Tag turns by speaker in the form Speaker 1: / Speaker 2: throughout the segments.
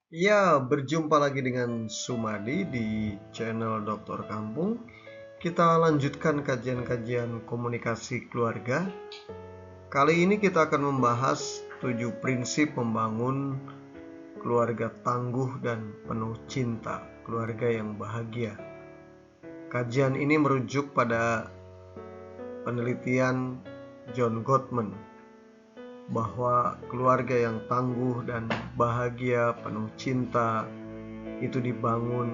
Speaker 1: Ya, berjumpa lagi dengan Sumadi di channel Dokter Kampung. Kita lanjutkan kajian-kajian komunikasi keluarga. Kali ini kita akan membahas 7 prinsip membangun keluarga tangguh dan penuh cinta, keluarga yang bahagia. Kajian ini merujuk pada penelitian John Gottman bahwa keluarga yang tangguh dan bahagia, penuh cinta, itu dibangun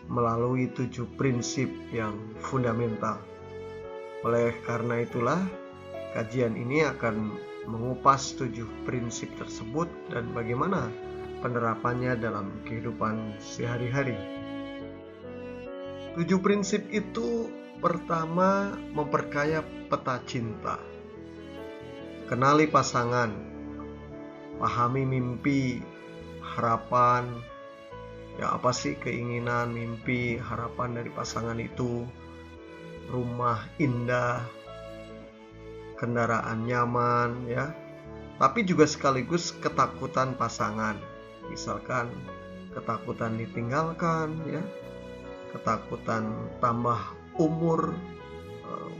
Speaker 1: melalui 7 prinsip yang fundamental. Oleh karena itulah, kajian ini akan mengupas 7 prinsip tersebut dan bagaimana penerapannya dalam kehidupan sehari-hari. 7 prinsip itu pertama, memperkaya peta cinta. Kenali pasangan, pahami mimpi, harapan, ya apa sih keinginan, mimpi, harapan dari pasangan itu, rumah indah, kendaraan nyaman, ya. Tapi juga sekaligus ketakutan pasangan. Misalkan ketakutan ditinggalkan, ya. Ketakutan tambah umur,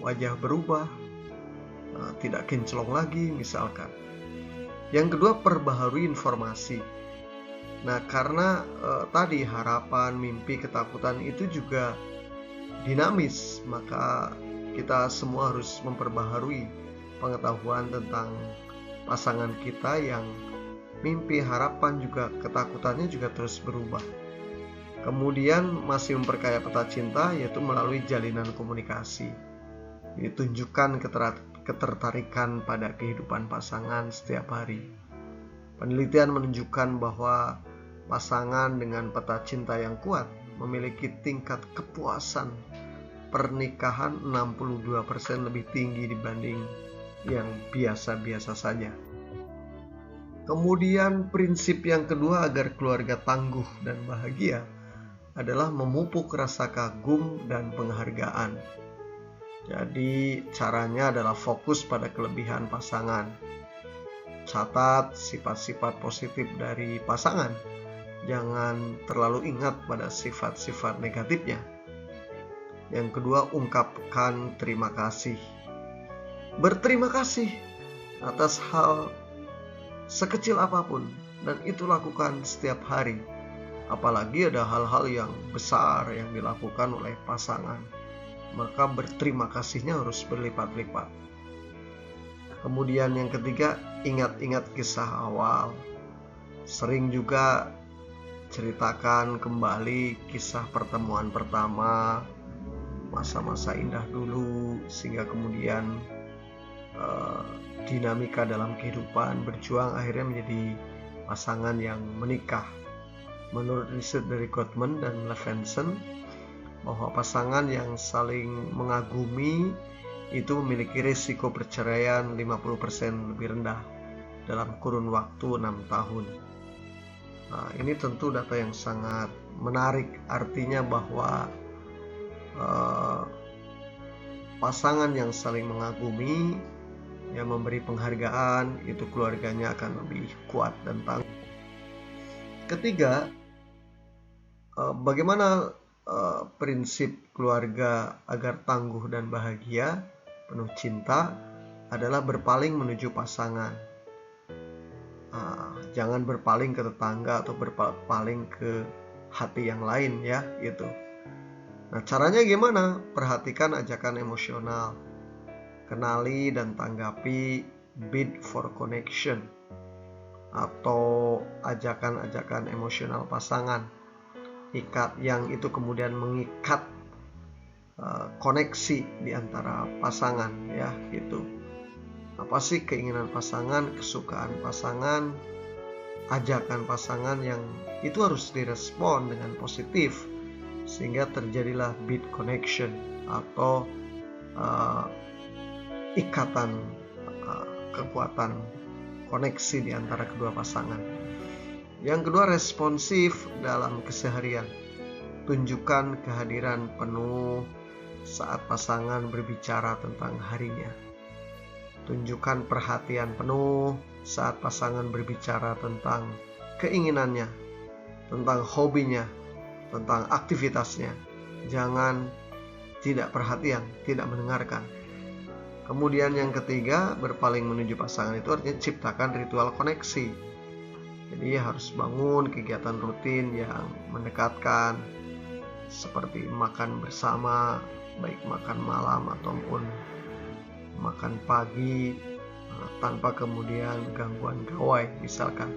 Speaker 1: wajah berubah, tidak kinclong lagi misalkan. Yang kedua, perbaharui informasi. Nah, karena tadi harapan, mimpi, ketakutan itu juga dinamis, maka kita semua harus memperbaharui pengetahuan tentang pasangan kita yang mimpi, harapan, juga ketakutannya juga terus berubah. Kemudian masih memperkaya peta cinta, yaitu melalui jalinan komunikasi. Ditunjukkan ketertarikan pada kehidupan pasangan setiap hari. Penelitian menunjukkan bahwa pasangan dengan peta cinta yang kuat memiliki tingkat kepuasan pernikahan 62% lebih tinggi dibanding yang biasa-biasa saja. Kemudian prinsip yang kedua agar keluarga tangguh dan bahagia adalah memupuk rasa kagum dan penghargaan. Jadi caranya adalah fokus pada kelebihan pasangan. Catat sifat-sifat positif dari pasangan. Jangan terlalu ingat pada sifat-sifat negatifnya. Yang kedua, ungkapkan terima kasih. Berterima kasih atas hal sekecil apapun, dan itu lakukan setiap hari. Apalagi ada hal-hal yang besar yang dilakukan oleh pasangan, maka berterima kasihnya harus berlipat-lipat. Kemudian yang ketiga, ingat-ingat kisah awal. Sering juga ceritakan kembali kisah pertemuan pertama, masa-masa indah dulu, sehingga kemudian dinamika dalam kehidupan berjuang akhirnya menjadi pasangan yang menikah. Menurut riset dari Gottman dan Levenson, bahwa pasangan yang saling mengagumi itu memiliki risiko perceraian 50% lebih rendah dalam kurun waktu 6 tahun. Nah, ini tentu data yang sangat menarik, artinya bahwa pasangan yang saling mengagumi, yang memberi penghargaan, itu keluarganya akan lebih kuat dan tangguh. Ketiga, bagaimana prinsip keluarga agar tangguh dan bahagia, penuh cinta, adalah berpaling menuju pasangan. Jangan berpaling ke tetangga atau berpaling ke hati yang lain, ya, gitu. Nah, caranya gimana? Perhatikan ajakan emosional. Kenali dan tanggapi bid for connection atau ajakan-ajakan emosional pasangan. Yang itu kemudian mengikat koneksi di antara pasangan, ya, gitu. Apa sih keinginan pasangan, kesukaan pasangan, ajakan pasangan yang itu harus direspon dengan positif, sehingga terjadilah bid connection atau ikatan kekuatan koneksi di antara kedua pasangan. Yang kedua, responsif dalam keseharian. Tunjukkan kehadiran penuh saat pasangan berbicara tentang harinya. Tunjukkan perhatian penuh saat pasangan berbicara tentang keinginannya tentang hobinya, tentang aktivitasnya. Jangan tidak perhatian, tidak mendengarkan. Kemudian yang ketiga, berpaling menuju pasangan itu artinya ciptakan ritual koneksi. Jadi harus bangun kegiatan rutin yang mendekatkan, seperti makan bersama, baik makan malam ataupun makan pagi, tanpa kemudian gangguan gawai misalkan.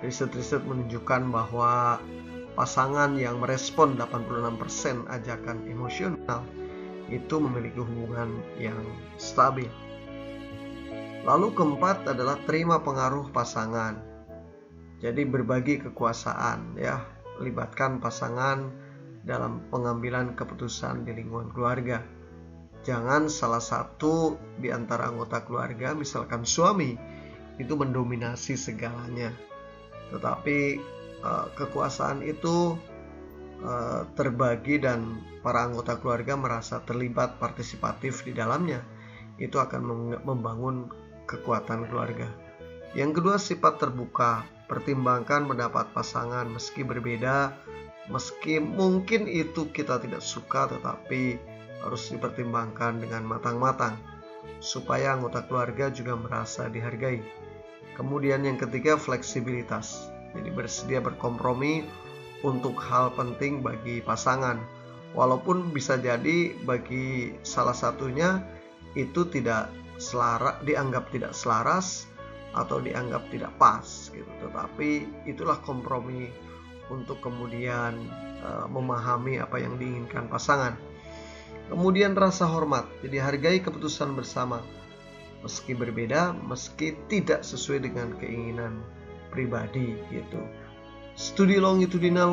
Speaker 1: Riset-riset menunjukkan bahwa pasangan yang merespon 86% ajakan emosional itu memiliki hubungan yang stabil. Lalu keempat adalah terima pengaruh pasangan. Jadi berbagi kekuasaan, ya, libatkan pasangan dalam pengambilan keputusan di lingkungan keluarga. Jangan salah satu di antara anggota keluarga, misalkan suami, itu mendominasi segalanya. Tetapi kekuasaan itu terbagi dan para anggota keluarga merasa terlibat partisipatif di dalamnya. Itu akan membangun kekuatan keluarga. Yang kedua, sifat terbuka. Pertimbangkan pendapat pasangan meski berbeda, meski mungkin itu kita tidak suka, tetapi harus dipertimbangkan dengan matang-matang supaya anggota keluarga juga merasa dihargai. Kemudian yang ketiga, fleksibilitas. Jadi bersedia berkompromi untuk hal penting bagi pasangan, walaupun bisa jadi bagi salah satunya itu dianggap tidak selaras atau dianggap tidak pas gitu. Tetapi itulah kompromi untuk kemudian memahami apa yang diinginkan pasangan. Kemudian rasa hormat. Jadi hargai keputusan bersama meski berbeda, meski tidak sesuai dengan keinginan pribadi gitu. Studi longitudinal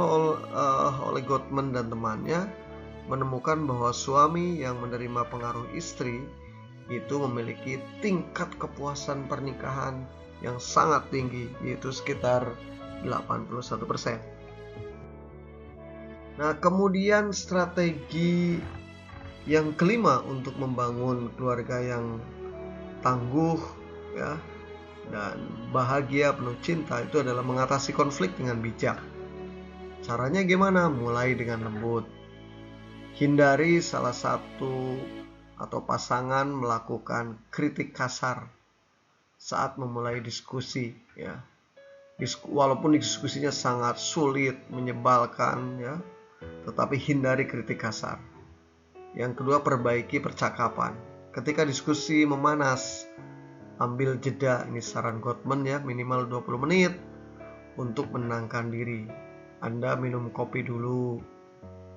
Speaker 1: oleh Gottman dan temannya menemukan bahwa suami yang menerima pengaruh istri itu memiliki tingkat kepuasan pernikahan yang sangat tinggi, yaitu sekitar 81%. Nah, kemudian strategi yang kelima untuk membangun keluarga yang tangguh, ya, dan bahagia penuh cinta itu adalah mengatasi konflik dengan bijak. Caranya gimana? Mulai dengan lembut. Hindari salah satu atau pasangan melakukan kritik kasar saat memulai diskusi, ya. Walaupun diskusinya sangat sulit, menyebalkan, ya, tetapi hindari kritik kasar. Yang kedua, perbaiki percakapan. Ketika diskusi memanas, ambil jeda, ini saran Gottman, ya, minimal 20 menit untuk menenangkan diri. Anda minum kopi dulu,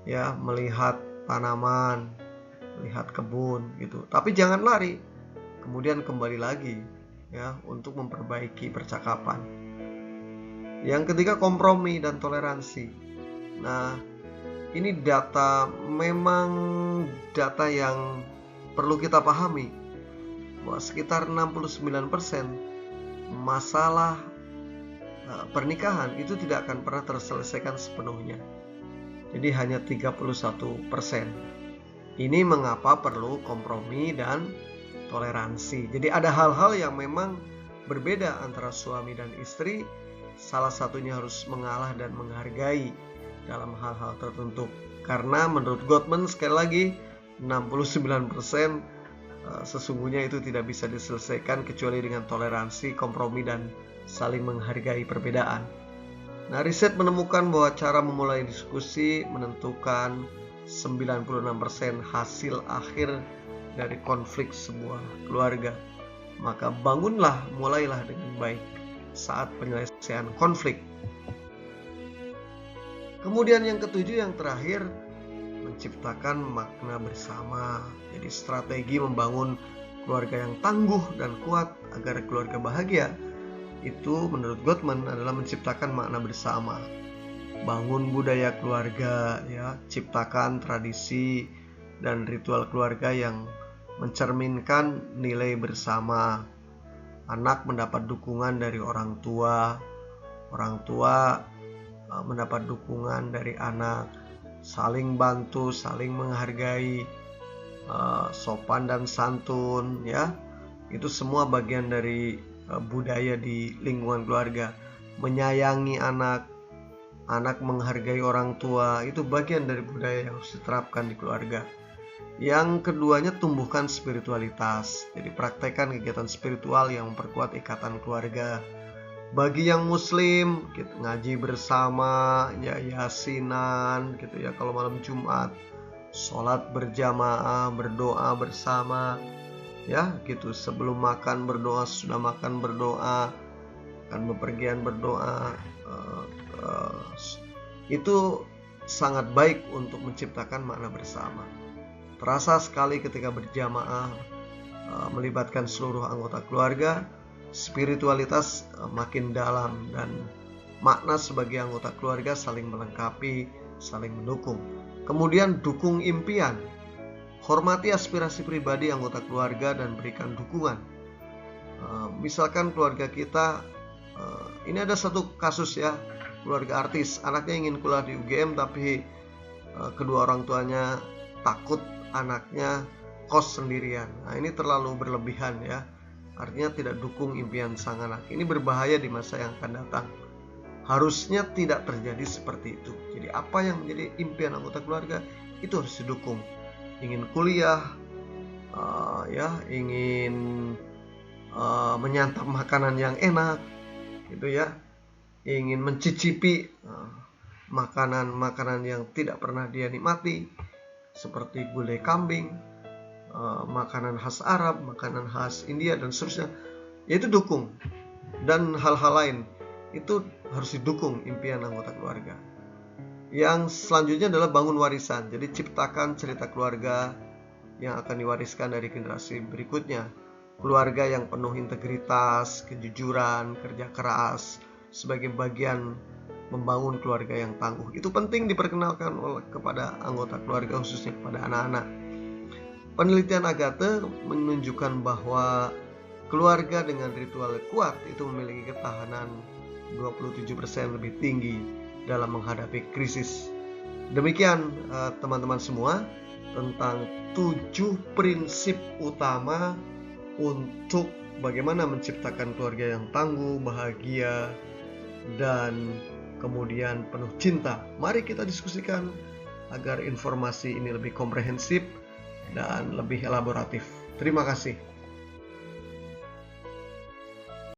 Speaker 1: ya, melihat tanaman, melihat kebun gitu. Tapi jangan lari. Kemudian kembali lagi, ya, untuk memperbaiki percakapan. Yang ketiga, kompromi dan toleransi. Nah, ini memang data yang perlu kita pahami bahwa sekitar 69% masalah pernikahan itu tidak akan pernah terselesaikan sepenuhnya. Jadi hanya 31%. Ini mengapa perlu kompromi dan toleransi. Jadi ada hal-hal yang memang berbeda antara suami dan istri. Salah satunya harus mengalah dan menghargai dalam hal-hal tertentu. Karena menurut Gottman, sekali lagi, 69% sesungguhnya itu tidak bisa diselesaikan kecuali dengan toleransi, kompromi, dan saling menghargai perbedaan. Nah, riset menemukan bahwa cara memulai diskusi menentukan 96% hasil akhir dari konflik sebuah keluarga. Maka mulailah dengan baik saat penyelesaian konflik. Kemudian yang ketujuh, yang terakhir, menciptakan makna bersama. Jadi strategi membangun keluarga yang tangguh dan kuat agar keluarga bahagia itu menurut Gottman adalah menciptakan makna bersama. Bangun budaya keluarga, ya, ciptakan tradisi dan ritual keluarga yang mencerminkan nilai bersama. Anak mendapat dukungan dari orang tua mendapat dukungan dari anak, saling bantu, saling menghargai, sopan dan santun, ya. Itu semua bagian dari budaya di lingkungan keluarga. Menyayangi anak, Anak menghargai orang tua itu bagian dari budaya yang harus diterapkan di keluarga. Yang keduanya, tumbuhkan spiritualitas. Jadi praktekkan kegiatan spiritual yang memperkuat ikatan keluarga. Bagi yang muslim, gitu, ngaji bersama, ya yasinan gitu ya kalau malam Jumat, sholat berjamaah, berdoa bersama, ya gitu, sebelum makan berdoa, sudah makan berdoa, akan bepergian berdoa. Itu sangat baik untuk menciptakan makna bersama. Terasa sekali ketika berjamaah, melibatkan seluruh anggota keluarga, spiritualitas makin dalam dan makna sebagai anggota keluarga saling melengkapi, saling mendukung. Kemudian dukung impian. Hormati aspirasi pribadi anggota keluarga dan berikan dukungan. Misalkan keluarga kita, ini ada satu kasus ya, keluarga artis, anaknya ingin kuliah di UGM tapi kedua orang tuanya takut anaknya kos sendirian. Nah, ini terlalu berlebihan ya. Artinya tidak dukung impian sang anak. Ini berbahaya di masa yang akan datang. Harusnya tidak terjadi seperti itu. Jadi apa yang menjadi impian anggota keluarga itu harus didukung. Ingin kuliah, ingin menyantap makanan yang enak, gitu ya. Ingin mencicipi makanan-makanan yang tidak pernah dia nikmati, seperti gulai kambing, makanan khas Arab, makanan khas India dan seterusnya. Yaitu dukung. Dan hal-hal lain itu harus didukung impian anggota keluarga. Yang selanjutnya adalah bangun warisan. Jadi ciptakan cerita keluarga yang akan diwariskan dari generasi berikutnya. Keluarga yang penuh integritas, kejujuran, kerja keras sebagai bagian membangun keluarga yang tangguh. Itu penting diperkenalkan kepada anggota keluarga, khususnya kepada anak-anak. Penelitian Agathe menunjukkan bahwa keluarga dengan ritual kuat itu memiliki ketahanan 27% lebih tinggi dalam menghadapi krisis. Demikian teman-teman semua tentang 7 prinsip utama untuk bagaimana menciptakan keluarga yang tangguh, bahagia, dan kemudian penuh cinta. Mari kita diskusikan agar informasi ini lebih komprehensif dan lebih elaboratif. Terima kasih.